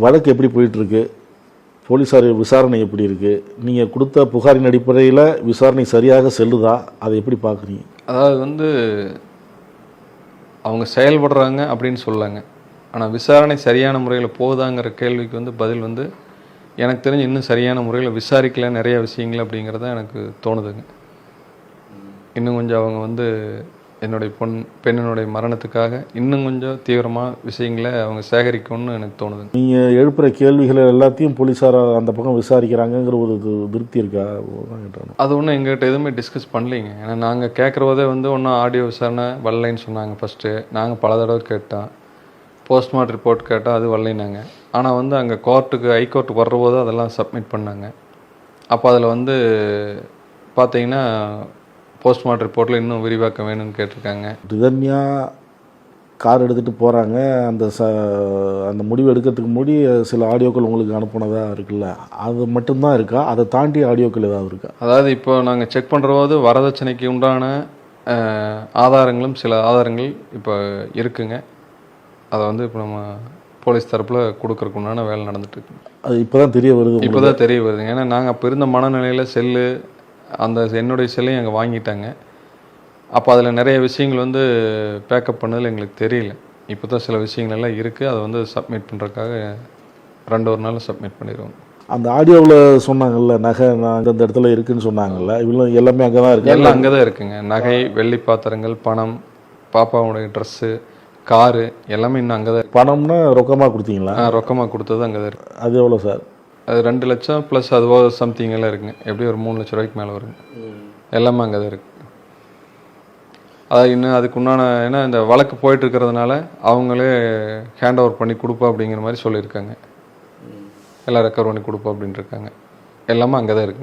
வழக்கு எப்படி போயிட்டுருக்கு? போலீஸார் விசாரணை எப்படி இருக்குது? நீங்கள் கொடுத்த புகாரின் அடிப்படையில் விசாரணை சரியாக செல்லுதா? அதை எப்படி பார்க்குறீங்க? அதாவது அவங்க செயல்படுறாங்க அப்படின்னு சொல்லலாங்க. ஆனால் விசாரணை சரியான முறையில் போகுதாங்கிற கேள்விக்கு பதில் எனக்கு தெரிஞ்சு இன்னும் சரியான முறையில் விசாரிக்கல நிறைய விஷயங்கள் அப்படிங்கிறத எனக்கு தோணுதுங்க. இன்னும் கொஞ்சம் அவங்க என்னுடைய பெண்ணினுடைய மரணத்துக்காக இன்னும் கொஞ்சம் தீவிரமாக விஷயங்களை அவங்க சேகரிக்கணும்னு எனக்கு தோணுது. நீங்கள் எழுப்புகிற கேள்விகளை எல்லாத்தையும் போலீஸார் அந்த பக்கம் விசாரிக்கிறாங்கங்கிற ஒரு திருப்தி இருக்கா? அது ஒன்றும் எங்கள்கிட்ட எதுவுமே டிஸ்கஸ் பண்ணலைங்க. ஏன்னா நாங்கள் கேட்குறதே ஒன்றும் ஆடியோ விசாரணை வரலைன்னு சொன்னாங்க. ஃபஸ்ட்டு நாங்கள் பல தடவை கேட்டோம், போஸ்ட்மார்ட்டம் ரிப்போர்ட் கேட்டால் அது வரலைனாங்க. ஆனால் அங்கே ஹைகோர்ட்டுக்கு வர்றபோது அதெல்லாம் சப்மிட் பண்ணாங்க. அப்போ அதில் பார்த்தீங்கன்னா போஸ்ட்மார்ட்டம் ரிப்போர்ட்டில் இன்னும் விரிவாக்கம் வேணும்னு கேட்டிருக்காங்க. ரிதன்யா கார் எடுத்துகிட்டு போகிறாங்க, அந்த முடிவு எடுக்கிறதுக்கு முன்னாடி சில ஆடியோக்கள் உங்களுக்கு அனுப்புனதாக இருக்குல்ல, அது மட்டும்தான் இருக்கா? அதை தாண்டி ஆடியோக்கள் ஏதாவது இருக்கா? அதாவது இப்போ நாங்கள் செக் பண்ணுறபோது வரதட்சணைக்கு உண்டான ஆதாரங்களும் சில ஆதாரங்கள் இப்போ இருக்குங்க. அதை இப்போ நம்ம போலீஸ் தரப்பில் கொடுக்கறதுக்கு உண்டான வேலை நடந்துட்டுருக்கு. அது இப்போ தான் தெரிய வருது. இப்போ தான் தெரிய வருதுங்க. ஏன்னா நாங்கள் அப்போ இருந்த மனநிலையில் செல்லு என்னுடைய செல்லையும் அங்கே வாங்கிட்டாங்க. அப்போ அதில் நிறைய விஷயங்கள் பேக்கப் பண்ணதில் எங்களுக்கு தெரியல. இப்போ தான் சில விஷயங்கள் எல்லாம் இருக்குது. அதை சப்மிட் பண்ணுறதுக்காக 2 நாளில் சப்மிட் பண்ணிடுவோம். அந்த ஆடியோவில் சொன்னாங்கல்ல, நகை அந்த இடத்துல இருக்குதுன்னு சொன்னாங்கல்ல, இவ்வளோ எல்லாமே அங்கே தான் இருக்குது? எல்லாம் அங்கே தான் இருக்குங்க. நகை, வெள்ளி பாத்திரங்கள், பணம், பாப்பாவுடைய ட்ரெஸ்ஸு, காரு எல்லாமே இன்னும் அங்கே தான். பணம்னா ரொக்கமாக கொடுத்தீங்களா? ரொக்கமாக கொடுத்தது அங்கே தான் இருக்குது. அது எவ்வளோ சார்? அது 2 லட்சம் ப்ளஸ் அதுவோ சம்திங் எல்லாம் இருக்குங்க. எப்படி ஒரு 3 லட்ச ரூபாய்க்கு மேலே வருங்க. எல்லாமே அங்கே தான் இருக்குது. அதாவது இன்னும் அதுக்கு உண்டான ஏன்னா இந்த வழக்கு போயிட்டு இருக்கிறதுனால அவங்களே ஹேண்ட் ஓவர் பண்ணி கொடுப்பா அப்படிங்கிற மாதிரி சொல்லியிருக்காங்க. எல்லாம் ரெக்கவர் பண்ணி கொடுப்பா அப்படின்ட்டு இருக்காங்க. எல்லாமே அங்கே தான் இருக்குங்க.